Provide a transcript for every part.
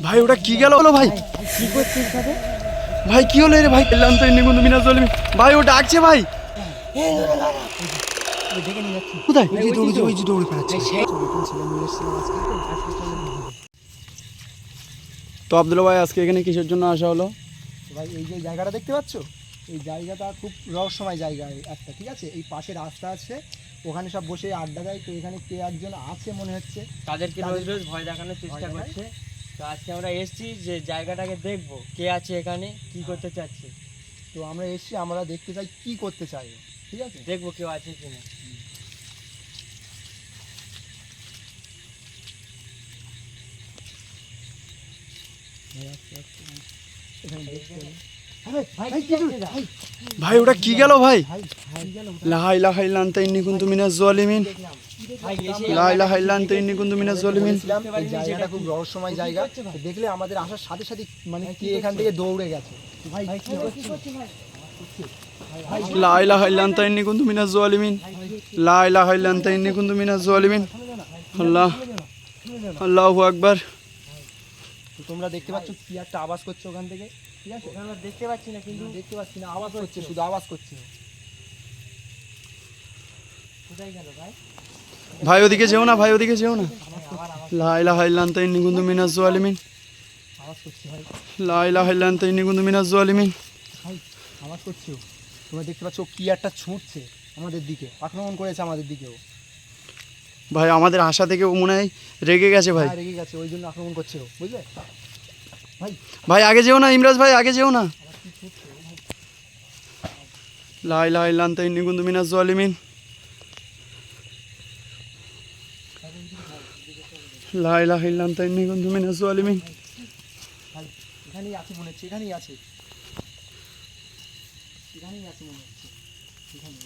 ভাই ওটা কি গেল হলো ভাই? কি করছিস সাথে? ভাই কি হলো রে ভাই? এলাম তো ইন্নি কুন্দু মিনাজ জলিমিন। ভাই ও ডাকছে ভাই। দেখে নিয়ে যাচ্ছি। কোথায়? ওই যে দৌড়ে পাচ্ছে। তো আব্দুল ভাই আজকে এখানে কিসের জন্য আসা হলো? ভাই এই যে জায়গাটা দেখতে পাচ্ছ, এই জায়গাটা খুব রহস্যময় জায়গা একটা, ঠিক আছে? এই পাশে রাস্তা আছে, ওখানে সব বসে আড্ডা দেয়। তো এখানে কে একজন আছে মনে হচ্ছে, তাদেরকে রোজ রোজ ভয় দেখানোর চেষ্টা করছে। তো আজকে আমরা এসেছি যে জায়গাটাকে দেখবো কে আছে এখানে, কি করতে চাচ্ছে। তো আমরা এসছি, আমরা দেখতে চাই কি করতে চাই, ঠিক আছে? দেখবো কেউ আছে কিনা। ভাই ওটা কি গেল ভাই? লা ইলাহা ইল্লা আনতা ইন্নী কুনতু মিনাজ জালিমিন। লা ইলাহা ইল্লা আনতা ইন্নী কুনতু মিনাজ জালিমিন। এই জায়গাটা খুব রহস্যময় জায়গা, তো দেখলে আমাদের আসার সাথে সাথে মানে কে এখান থেকে দৌড়ে গেছে। লা ইলাহা ইল্লা আনতা ইন্নী কুনতু মিনাজ জালিমিন। লা ইলাহা ইল্লা আনতা ইন্নী কুনতু মিনাজ জালিমিন। আল্লাহ, আল্লাহু আকবার। তো তোমরা দেখতে পাচ্ছ কি একটা আওয়াজ করছে ওখান থেকে, ঠিক আছে? আমরা দেখতে পাচ্ছি না, কিন্তু দেখতে পাচ্ছি না, আওয়াজ করছে, শুধু আওয়াজ করছে। কোথায় গেল ভাই? ভাই ওদিকে যেও না, ভাই ওদিকে যেও না। লা ইলাহা ইল্লা আনতা ইন্নী কুনতু মিনাজ জালিমিন। আওয়াজ করছে ভাই, লা ইলাহা ইল্লা আনতা ইন্নী কুনতু মিনাজ জালিমিন। ভাই আওয়াজ করছে। তোমরা দেখতে পাচ্ছ কি একটা ছুটছে আমাদের দিকে, আক্রমণ করেছে আমাদের দিকেও। ভাই আমাদের আশা থেকে ও মনে হয় রেগে গেছে ভাই। রেগে গেছে, ওই জন্য আক্রমণ করছে ও, বুঝলে ভাই? ভাই আগে যেও না, ইমরাজ ভাই আগে যেও না। লা ইলাহা ইল্লা আনতা ইন্নী কুনতু মিনাজ জালিমিন। লা ইলাহা ইল্লা আনতা ইন্নী কুনতু মিনাজ জালিমিন। ভাই এখানেই আছে মনে হচ্ছে, এখানেই আছে, এখানেই আছে মনে হচ্ছে, এখানে।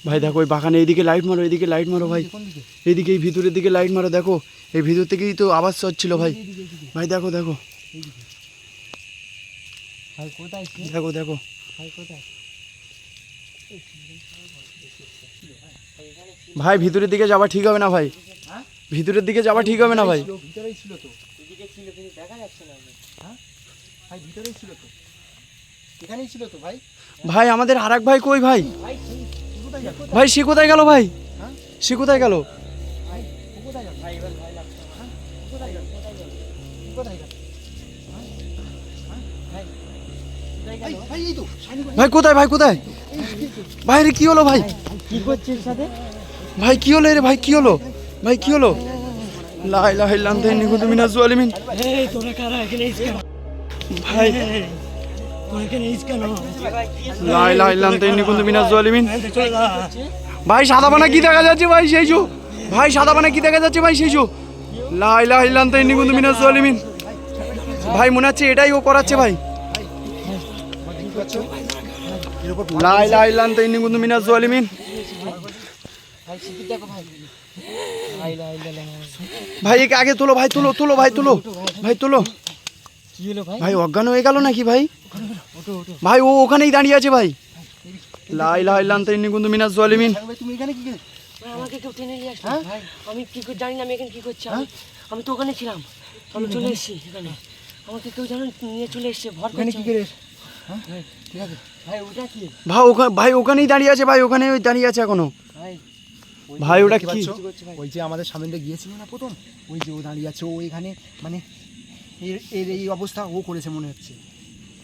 ভাই দেখো ওই বাগানে এইদিকে লাইট মারো, এইদিকে লাইট মারো ভাই। কোন দিকে? এইদিকে এই ভিতরের দিকে লাইট মারো, দেখো এই ভিতর থেকেই তো আওয়াজ হচ্ছিল ভাই। ভাই দেখো দেখো ভাই কোথায়? দেখো দেখো। ভাই কোথায়? ভাই ভিতরের দিকে যাওয়া ঠিক হবে না ভাই, ভিতরের দিকে যাওয়া ঠিক হবে না ভাই। ভিতরেই ছিল তো, এদিকে ছিল কিন্তু দেখা যাচ্ছে না। হ্যাঁ ভাই ভিতরেই ছিল তো, এখানেই ছিল তো ভাই। ভাই আমাদের আরেক ভাই কই ভাই? ভাই কোথায় গেল? ভাই সে কোথায় গেল ভাই? হ্যাঁ সে কোথায় গেল? ভাই ও কোথায় গেল? ভাই এবার ভয় লাগছে। হ্যাঁ ও কোথায় গেল? কোথায় গেল? ও কোথায় গেল? ভাই কোথায় ভাই গেল? ভাই এই তো শাইনি ভাই। ভাই কোথায়, ভাই কোথায়? ভাই রে কি হলো ভাই? কি করছিস সাথে? ভাই কি হলো রে ভাই, কি হলো ভাই, কি হলো? লা ইলাহা ইল্লা আনতা ইন্নী কুনতু মিনাজ জালিমিন। এই তোরা কারা এখানে এসে কেন? ভাই তোরা এখানে এসে কেন? লা ইলাহা ইল্লা আনতা ইন্নী কুনতু মিনাজ জালিমিন। ভাই সাদা বানা কি দেখা যাচ্ছে ভাই? সেই যো ভাই সাদা বানা কি দেখা যাচ্ছে ভাই? সেই যো লা ইলাহা ইল্লা আনতা ইন্নী কুনতু মিনাজ জালিমিন। ভাই মনে হচ্ছে এটাই ও করাচ্ছে ভাই। লা ইলাহা ইল্লা আনতা ইন্নী কুনতু মিনাজ জালিমিন। ভাই শিখির দেখো ভাই। ভাই লা ইলাহা ভাই একে আগে তোলো ভাই, তোলো তোলো ভাই, তোলো ভাই, তোলো। কি হলো ভাই? ভাই অজ্ঞান হয়ে গেল নাকি ভাই? ওঠো ওঠো। ভাই ও ওখানেই দাঁড়িয়ে আছে ভাই। লা ইলাহা ইল্লা আনতা ইন্নী কুনতু মিনাজ জালিমিন। ভাই তুমি এখানে কি? ভাই আমাকে কেউ টেনে নিয়ে আসলো। ভাই আমি কি করে জানি না আমি এখানে কি করছি। আমি তো ওখানে ছিলাম, আমি চলে এসেছি এখানে। আমাকে কেউ জানো নিয়ে চলে এসেছে, ভর এখানে করছে। কি করে? হ্যাঁ ঠিক আছে ভাই ওটা কি? ভাই ওখানেই দাঁড়িয়ে আছে ভাই, ওখানে ওই দাঁড়িয়ে আছে এখনো। ভাই ভাই ওটা দেখতে কি? পাচ্ছ? ওই যে আমাদের সামনে দিয়ে গিয়েছিল না প্রথম, ওই যে ও দাঁড়িয়ে আছে, ও এখানে মানে এর এই অবস্থা ও করেছে মনে হচ্ছে।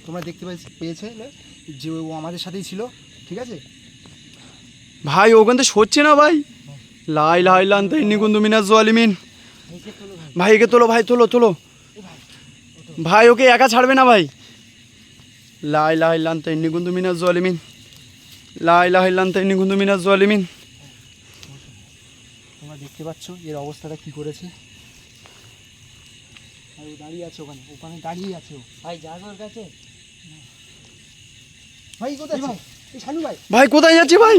তোমরা দেখতে পেয়েছে যে ও আমাদের সাথেই ছিল, ঠিক আছে? ভাই ওখান থেকে সরছে না ভাই। লা ইলাহা ইল্লা আনতা ইন্নী কুনতু মিনাজ জালিমিন। ভাই একে তোলো ভাই, তোলো তোলো ভাই, ওকে একা ছাড়বে না ভাই। লা ইলাহা ইল্লা আনতা ইন্নী কুনতু মিনাজ জালিমিন। লা ইলাহা ইল্লা আনতা ইন্নী কুনতু মিনাজ জালিমিন। তোমরা দেখতে পাচ্ছ এর অবস্থাটা কি করেছে। আর ও দাঁড়িয়ে আছে ওখানে, ওখানে দাঁড়িয়ে আছে ও। ভাই যাবে ওর কাছে। ভাই কোথায় আছে? এই শানু ভাই, ভাই কোথায় যাচ্ছে ভাই?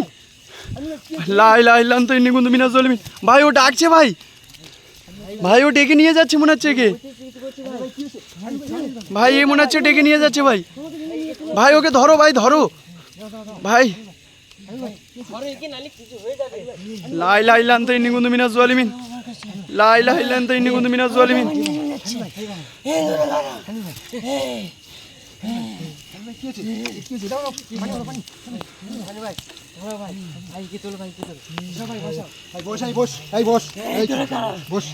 শানু ভাই কি? লা ইলাহা ইল্লা আনতা ইন্নী কুনতু মিনাজ জালিমিন। ভাই ও ডাকছে ভাই, ভাই ও ডেকে নিয়ে যাচ্ছে মনে হচ্ছে একে। ভাই কি হয়েছে? শানু ভাই, ভাই এ মনে হচ্ছে ডেকে নিয়ে যাচ্ছে ভাই। ভাই ওকে ধরো ভাই, ধরো ভাই। ঘরে একে নালে কিছু হয়ে যাবে। লা ইলাহা ইল্লা আনতা ইন্নী কুনতু মিনাজ জালিমিন। লা ইলাহা ইল্লা আনতা ইন্নী কুনতু মিনাজ জালিমিন। কি হয়েছে? কি হয়েছে? দাও, দাও, পানি দাও, পানি। ভাইকে তোলো ভাইকে তোলো ভাই, বস, এই বস, এই বস, এই বস।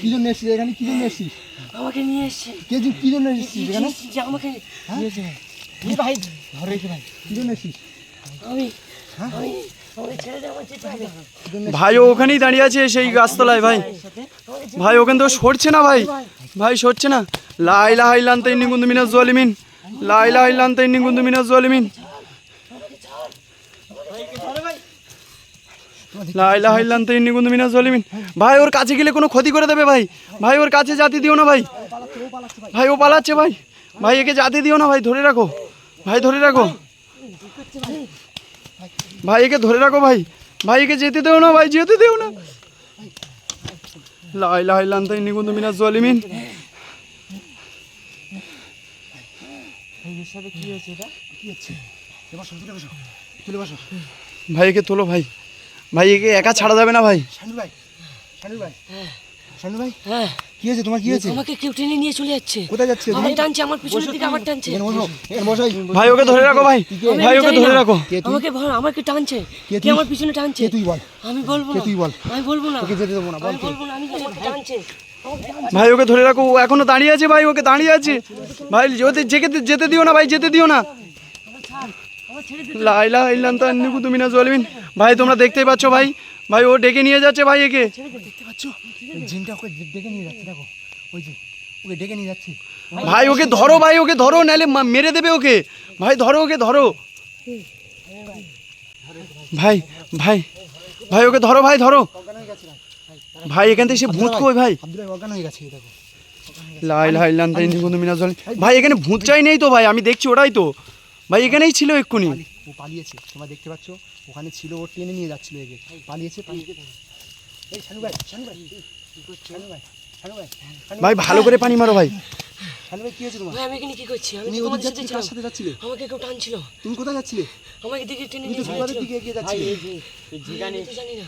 কি জন্য এসেছিস এখানে? কি জন্য এসেছিস? আমাকে নিয়ে এসছে কি জন্য এসেছিস এখানে? যে আমাকে নিয়েছে ভাই ধরে রেখে ভাই, কি জন্য এসেছিস? আমি আমি আমাকে ছেড়ে দে, আমার যেতে হবে। ভাই ও ওখানেই দাঁড়িয়ে আছে সেই গাছতলায় ভাই। ভাই ওখান থেকে সরছে না ভাই, ভাই সরছে না। লা ইলাহা ইল্লা আনতা ইন্নী কুনতু মিনাজ জালিমিন। লা ইলাহা ইল্লা আনতা ইন্নী কুনতু মিনাজ জালিমিন। লা ইলাহা ইল্লা আনতা ইন্নী কুনতু মিনাজ জালিমিন। ভাই ওর কাছে গেলে কোনো ক্ষতি করে দেবে ভাই। ভাই ওর কাছে যেতে দিও না ভাই। ভাই ও পালাচ্ছে ভাই। ভাই একে যেতে দিও না ভাই, ধরে রাখো ভাই, ধরে রাখো ভাই, একে ধরে রাখো ভাই। ভাই একে যেতে দেও না ভাই, যেতে দেও না। লা ইলাহা ইল্লা আনতা ইন্নী কুনতু মিনাজ জালিমিন। এর সাথে কি হয়েছে এটা? কি হচ্ছে? বসো, তুলে বসো। ভাই একে তোলো ভাই, ভাই একে একা ছাড়া যাবে না ভাই। শানু ভাই, শানু ভাই, হ্যাঁ কি হয়েছে? তোমার কি হয়েছে? আমাকে কেউ টেনে নিয়ে চলে যাচ্ছে। কোথায় যাচ্ছে? আমার টানছে, আমার পিছনের দিকে আমার টানছে। এখানে বসো, এখানে বসো। ভাই ওকে ধরে রাখো ভাই, আমি ভাই ওকে জানি ধরে না। রাখো। আমাকে টানছে। কে কে তুই? আমার পিছনে টানছে? কে তুই বল? আমি বলবো কে না। তুই বল? আমি বলবো না। তোকে যেতে দেবো না, বল আমি কে? বলবো না, আমি আমাকে টানছে। ভাই ওকে ধরে রাখো, ও এখনো দাঁড়িয়ে আছে ভাই, ওকে দাঁড়িয়ে আছে ভাই। যেতে দিও না ভাই, যেতে দিও না। আমার ছেড়ে দে। লা ইলাহা ইল্লা আনতা ইন্নী কুনতু মিনাজ জালিমিন। ভাই তোমরা দেখতেই পাচ্ছ ভাই, ভাই ও ডেকে নিয়ে যাচ্ছে ভাই একে। দেখতে পাচ্ছ? ওই জিনটা ওকে ডেকে নিয়ে যাচ্ছে, দেখো ওই যে ওকে ডেকে নিয়ে যাচ্ছে। ভাই ওকে ধরো ভাই, ওকে ধরো, নাহলে মেরে দেবে ওকে। ভাই ধরো ওকে, ধরো ভাই, ভাই ভাই ওকে ধরো ভাই, ধরো ভাই। এখান থেকে সে ভূত কই ভাই? আব্দুল ভাই অজ্ঞান হয়ে গেছে, এই দেখো। লা ইলাহা ইল্লা আনতা ইন্নী কুনতু মিনাজ জালিমিন। ভাই এখানে ভূত চাই নেই তো ভাই, আমি দেখছি ওটাই তো ভাই, এখানেই ছিল এক্ষুনি। ও পালিয়েছে, তোমরা দেখতে পাচ্ছ? ওখানে ছিল, ও টেনে নিয়ে যাচ্ছিল একে, পালিয়েছে। এই শানু ভাই, শানু ভাই, শানু ভাই, শানু ভাই, ভাই ভালো করে পানি মারো ভাই। শানু ভাই, কি হয়েছে তোমার? ভাই আমি এখানে কি করছি? আমি তুমি তো ওদিক তোমাদের সাথে যাচ্ছিলে, ছিলাম। কার সাথে যাচ্ছিলে? আমাকে কেউ টানছিল। তুমি কোথায় যাচ্ছিলে? আমাকে দিকে টেনে তুমি তো নিয়ে ফুটপাতের দিকে এগিয়ে যাচ্ছিলে। আমি তো জানি না।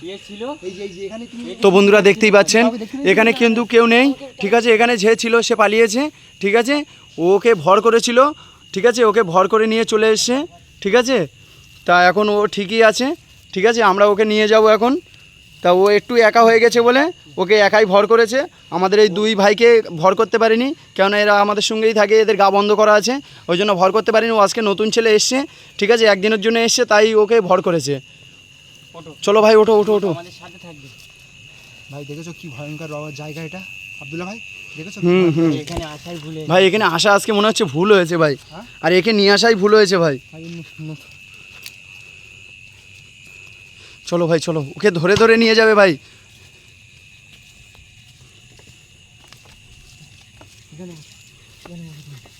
এই যে এখানে তুমি তো বন্ধুরা দেখতেই পাচ্ছেন এখানে কিন্তু কেউ নেই, ঠিক আছে। এখানে যে ছিল সে পালিয়েছে, ঠিক আছে। ওকে ভর করেছিল, ঠিক আছে, ওকে ভর করে নিয়ে চলে এসছে, ঠিক আছে। তা এখন ও ঠিকই আছে, ঠিক আছে। আমরা ওকে নিয়ে যাব এখন। তা ও একটু একা হয়ে গেছে বলে ওকে একাই ভর করেছে। আমাদের এই দুই ভাইকে ভর করতে পারিনি, কেননা এরা আমাদের সঙ্গেই থাকে, এদের গা বন্ধ করা আছে, ওই জন্য ভর করতে পারিনি। ও আজকে নতুন ছেলে এসছে, ঠিক আছে, একদিনের জন্য এসছে, তাই ওকে ভর করেছে। চলো ভাই, ওঠো ওঠো ওঠো। আমাদের সাথে থাকবে। ভাই দেখেছো কি ভয়ঙ্কর জায়গা এটা? আব্দুল্লাহ ভাই দেখেছো? এখানে আসাই ভুলে ভাই এখানে আসা আজকে মনে হচ্ছে ভুল হয়েছে ভাই, আর একে নিয়ে আসাই ভুল হয়েছে ভাই। চলো ভাই চলো, ওকে ধরে ধরে নিয়ে যাবে ভাই।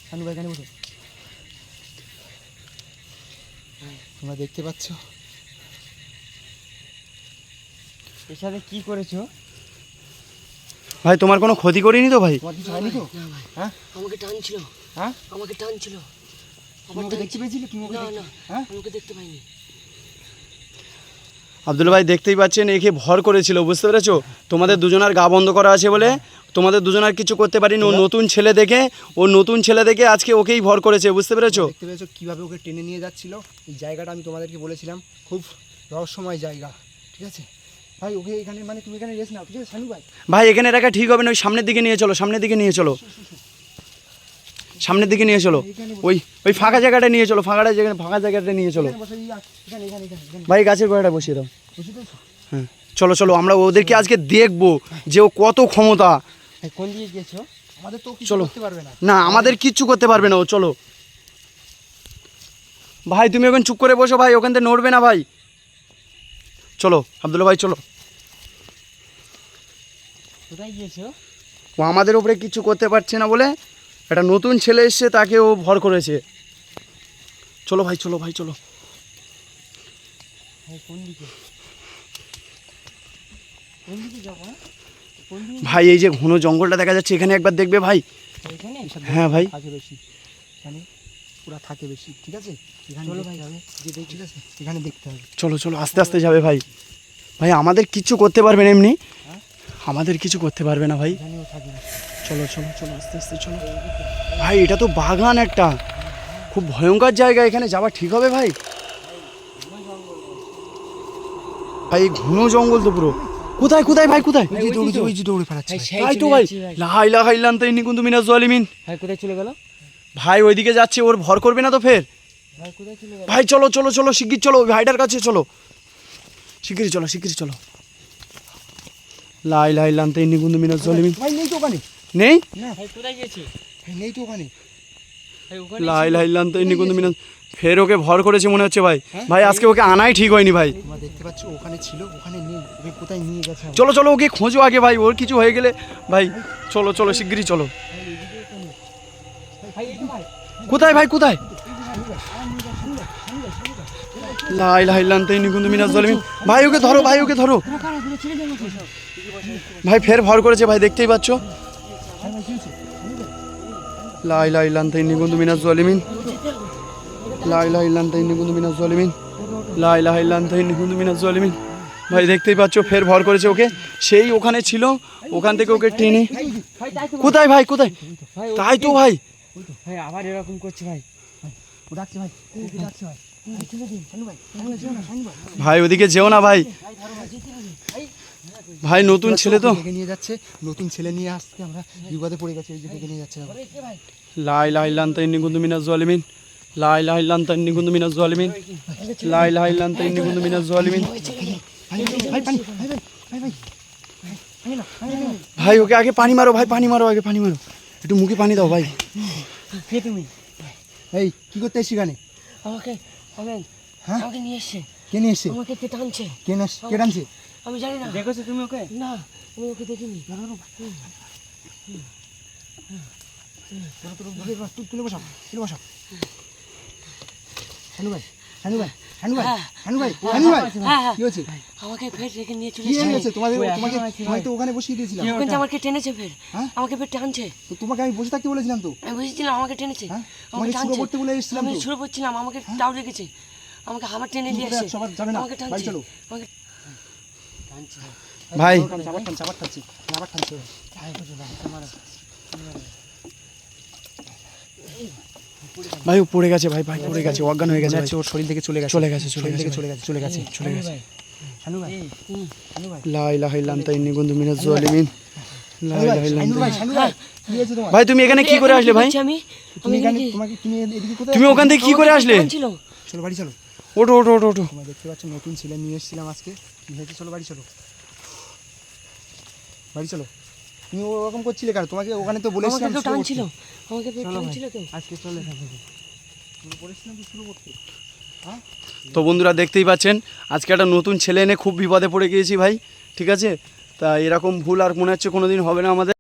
শানু ভাই, এখানে বসো। তোমরা দেখতে পাচ্ছ? এর সাথে কি করেছো? ভাই তোমার কোনো ক্ষতি করিনি তো ভাই? তোমার কিছু হয়নি তো? হ্যাঁ, আমাকে টানছিল। হ্যাঁ, আমাকে টানছিল। তুমি ওকে দেখতে পেয়েছিলে? তুমি ওকে না দেখতে- না, হ্যাঁ, আমি ওকে দেখতে পাইনি। আব্দুল ভাই দেখতেই পাচ্ছেন একে ভর করেছিল, বুঝতে পেরেছো? তোমাদের দুজনের গা বন্ধ করা আছে বলে তোমাদের দুজনের কিছু করতে পারিনি। ও নতুন ছেলে দেখে আজকে ওকেই ভর করেছে, বুঝতে পেরেছো? দেখতে পেয়েছো কিভাবে ওকে টেনে নিয়ে যাচ্ছিল? এই জায়গাটা আমি তোমাদেরকে বলেছিলাম খুব রহস্যময় জায়গা, ঠিক আছে ভাই? ওকে এখানে মানে তুমি এখানে রেস্ট নাও, ঠিক আছে শানু ভাই? ভাই এখানে রাখা ঠিক হবে না, ওই সামনের দিকে নিয়ে চলো, সামনের দিকে নিয়ে চলো, সামনের দিকে নিয়ে চলো। ওই ওই ফাঁকা জায়গাটা নিয়ে চলো, ফাঁকা জায়গাটা নিয়ে চলো। এখানে বসো, এখানে এখানে এখানে এখানে ভাই গাছের গোড়াটা বসিয়ে দাও। বসে পেয়েছো? হ্যাঁ চলো চলো, আমরা ওদেরকে আজকে দেখবো যে ও কত ক্ষমতা। কোন দিকে গেছো? আমাদের তো কিছু চলো। করতে পারবে না। না আমাদের কিচ্ছু করতে পারবে না ও, চলো ভাই। তুমি এখন চুপ করে বসো ভাই, ওখান থেকে নড়বে না ভাই। চলো আব্দুল্লাহ ভাই চলো। কোথায় গিয়েছো? ও আমাদের উপরে কিছু করতে পারছে না বলে একটা নতুন ছেলে এসছে, তাকে ও ভর করেছে। চলো ভাই চলো ভাই চলো। কোন দিকে? কোন দিকে যাবো? কোন দিকে? ভাই এই যে ঘন জঙ্গলটা দেখা যাচ্ছে, এখানে একবার দেখবে ভাই। এখানে? হ্যাঁ ভাই থাকে বেশি এখানে, পুরা থাকে বেশি, ঠিক আছে? এখানে চলো দেখতে ভাই, হবে, ঠিক আছে? এখানে দেখতে হবে। চলো চলো, আস্তে আস্তে যাবে ভাই। ভাই আমাদের কিচ্ছু করতে পারবেন এমনি। আমাদের কিছু করতে পারবে না ভাই। জানিও থাকবে। চলো চলো চলো আস্তে আস্তে চলো ভাই। এটা তো বাগান একটা, খুব ভয়ঙ্কর জায়গা, এখানে যাওয়া ঠিক হবে ভাই? ভাই ঘন জঙ্গল তো পুরো। কোথায় কোথায় ভাই কোথায়? ওই যে দৌড়ে পালাচ্ছে ভাই। তাই তো ভাই, লা ইলাহা ইল্লাল্লাহ ইন্নী কুনতু মিনাজ জালিমিন। ভাই কোথায় চলে গেল? ভাই ওইদিকে যাচ্ছে, ওর ভর করবে না তো ফের? ভাই কোথায় চলে গেল? ভাই চলো চলো চলো শিগগির চলো, ওই ভাইটার কাছে চলো, শিগগিরই চলো শিগগিরই চলো। লা ইলাহা ইল্লাল্লাহ ইন্নী কুনতু মিনাজ জালিমিন। ভাই নেই তো ওখানে। নেই? না ভাই কোথায় গেছে? ভাই নেই তো ওখানে। ভাই ওখানে লা ইলাহা ইল্লাল্লাহ ইন্নী কুনতু মিনাজ। ফের ওকে ভর করেছে মনে হচ্ছে ভাই। হ্যাঁ? ভাই আজকে ওকে আনাই ঠিক হয়নি ভাই। তোমরা দেখতে পাচ্ছ ওখানে ছিল, ওখানে নেই। ওকে কোথায় নিয়ে গেছে? চলো চলো ওকে খোঁজো আগে ভাই, ওর কিছু হয়ে গেলে ভাই। চলো চলো শিগগিরই চলো। ভাই এই তো ভাই। কোথায় ভাই কোথায়? লা ইলাহা ইল্লাল্লাহ ইন্নী কুনতু মিনাজ জালিমিন। ভাই ওকে ধরো, ভাই ওকে ধরো। ভাই ফের ভর করেছে ভাই, দেখতেই পাচ্ছ। লা ইলাহা ইল্লাল্লাহ ইন্নী কুনতু মিনাজ জালিমিন। লা ইলাহা ইল্লাল্লাহ ইন্নী কুনতু মিনাজ জালিমিন। লা ইলাহা ইল্লাল্লাহ ইন্নী কুনতু মিনাজ জালিমিন। ভাই দেখতেই পাচ্ছ ফের ভর করেছে ওকে, সেই ওখানে ছিল, ওখান থেকে ওকে টেনে। ভাই তাই তো কোথায় ভাই কোথায়? ভাই তাই তো ভাই। ভাই আবার এরকম করছে ভাই। ও ডাকছে ভাই, ওকে ডাকছে ভাই। ভাই চলে দিন, শানু ভাই, শানু ভাই, যেও না, শানু ভাই। ভাই ওদিকে যেও না ভাই, ভাই নতুন ছেলে তো। ডেকে নিয়ে যাচ্ছে, নতুন ছেলে নিয়ে আসছে, আমরা বিপদে পড়ে গেছে, এই যে ডেকে নিয়ে যাচ্ছে। লা ইলাহা ইল্লাল্লাহ ইন্নী কুনতু মিনাজ জালিমিন। লা ইলাহা ইল্লাল্লাহ ইন্নী কুনতু মিনাজ জালিমিন। লা ইলাহা ইল্লাল্লাহ ইন্নী কুনতু মিনাজ জালিমিন। ভাই ভাই পানি, ভাই ভাই, ভাই ভাই, ভাই না, ভাই না। ভাই ওকে আগে পানি মারো ভাই, পানি মারো আগে, পানি মারো, একটু মুখে পানি দাও ভাই। কে তুমি? এই কি করতে এসছি এখানে? আমাকে আমাকে হ্যাঁ? আমাকে নিয়ে এসছে, কে নিয়ে এসছে? আমাকে কে টানছে কে টানছে? আমি জানি না। দেখেছো তুমি ওকে? না আমি ওকে দেখিনি। তুলে বসাও, তুলে বসাও। শানু ভাই, শানু ভাই, শানু ভাই, হ্যাঁ। শানু ভাই, শানু ভাই, হ্যাঁ হ্যাঁ কি হয়েছে? আমাকে ফের রেখে নিয়ে চলে কি এসছে। হয়েছে? তোমাকে ওই তোমাকে একা আছি তোমাকে তো ওখানে বসিয়ে দিয়েছিলাম। ওখান থেকে আমাকে টেনেছে ফের, হ্যাঁ? আমাকে ফের টানছে। তো তোমাকে আমি বসে থাকতে বলেছিলাম তো। আমি বুঝেছিলাম আমাকে টেনেছে, হ্যাঁ? আমাকে তোমাকে শুরু টানছে। করতে বলে এসেছিলাম আমি তো। শুরু করছিলাম, আমাকে টাও রেখেছে, আমাকে হামার টেনে নিয়ে তুমি আসছে, কোথায় যাচ্ছ? আবার যাবে না, আমাকে বাড়ি টানছে, চলো। আমাকে টানছে। ভাই আবার টানছে, আবার টানছে, আবার টানছে। ভাই ও পড়ে গেছে ভাই, ভাই পড়ে গেছে, অজ্ঞান হয়ে গেছে ভাই। ওর শরীর থেকে চলে গেছে, চলে গেছে, চলে শরীর গেছে থেকে ভাই। চলে গেছে, চলে গেছে, চলে গেছে। শানু ভাই, শানু ভাই, লা ইলাহা ইল্লাল্লাহ ইন্নী কুনতু মিনাজ জালিমিন। লা ইলাহা শানু ইল্লাল্লাহ। ভাই, শানু ভাই, কি হয়েছে তোমার? ভাই তুমি এখানে কি করে আসলে ভাই? আমি তুমি আমি এখানে কি- তোমাকে তুমি এদিকে কোথায়? তুমি ওখান থেকে কি করে আসলে? ছিল চলো বাড়ি চলো। ওঠো ওঠো ওঠো ওঠো। তোমরা দেখতে পাচ্ছ নতুন ছেলে নিয়ে এসেছিলাম আজকে, কি হয়েছে? চলো বাড়ি চলো, বাড়ি চলো। তুমি ওরকম করছিলে কেন? তোমাকে ওখানে তো আমাকে বলেছিলাম কেউ শুরু করতে। টানছিল, আমাকে ফের টানছিল কেউ। আজকে চলে থাকবে। বলেছিলাম তো শুরু করতে। তো বন্ধুরা দেখতেই পাচ্ছেন আজকে একটা নতুন ছেলে এনে খুব বিপদে পড়ে গিয়েছি ভাই, ঠিক আছে? তা এরকম ভুল আর মনে হচ্ছে কোনোদিন হবে না আমাদের।